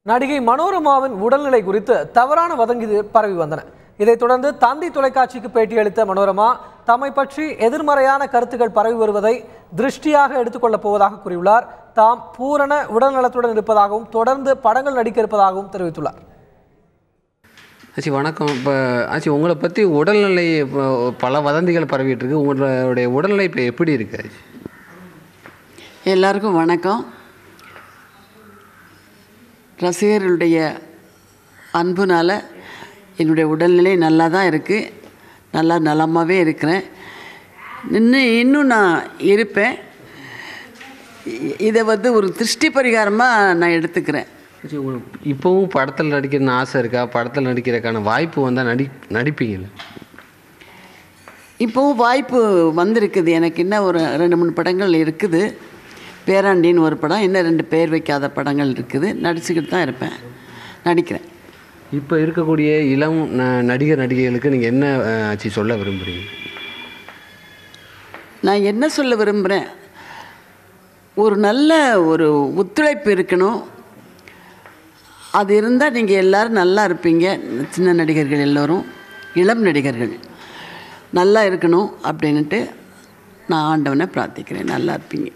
நடிகை மனோரமாவின் உடல்நிலை குறித்து தவறான வதந்திகள் பரவி வந்தன. இதைத் தொடர்ந்து தந்தி தொலைக்காட்சிக்கு பேட்டியளித்த மனோரமா தம்மை பற்றி எதிர்மறையான கருத்துக்கள் பரவி வருவதை திருஷ்டியாக எடுத்துக்கொள்ளப் போவதாக கூறியுள்ளார். தாம் பூரண உடல்நலத்துடன் இருப்பதாகவும் தொடர்ந்து படங்கள் நடிக்க இருப்பதாகவும் தெரிவித்துள்ளார். வணக்கம். இப்போ உங்களை பற்றி உடல்நிலை பல வதந்திகள் பரவிட்டு இருக்கு. உங்களுடைய உடல்நிலை இப்போ எப்படி இருக்கு? எல்லாருக்கும் வணக்கம். ரசிகர்களுடைய அன்புனால் என்னுடைய உடல்நிலை நல்லா தான் இருக்குது. நல்லா நலமாகவே இருக்கிறேன். இன்னும் நான் இருப்பேன். இதை ஒரு திருஷ்டி பரிகாரமாக நான் எடுத்துக்கிறேன். இப்போவும் படத்தில் நடிக்கணும்னு ஆசை இருக்கா? படத்தில் நடிக்கிறதுக்கான வாய்ப்பு வந்தால் நடிப்பீங்களா? இப்போவும் வாய்ப்பு வந்திருக்குது. எனக்கு இன்னும் ஒரு 2-3 படங்கள் இருக்குது. பேராண்டின்னு ஒரு படம், இன்னும் 2 பேர் வைக்காத படங்கள் இருக்குது. நடிச்சுக்கிட்டு தான் இருப்பேன், நடிக்கிறேன். இப்போ இருக்கக்கூடிய இளம் நடிகர் நடிகைகளுக்கு நீங்கள் என்ன சொல்ல விரும்புகிறீங்க? நான் என்ன சொல்ல விரும்புகிறேன், ஒரு நல்ல ஒத்துழைப்பு இருக்கணும். அது இருந்தால் நீங்கள் எல்லோரும் நல்லா இருப்பீங்க. சின்ன நடிகர்கள் எல்லோரும், இளம் நடிகர்கள் நல்லா இருக்கணும் அப்படின்ட்டு நான் ஆண்டவனை பிரார்த்திக்கிறேன். நல்லா இருப்பீங்க.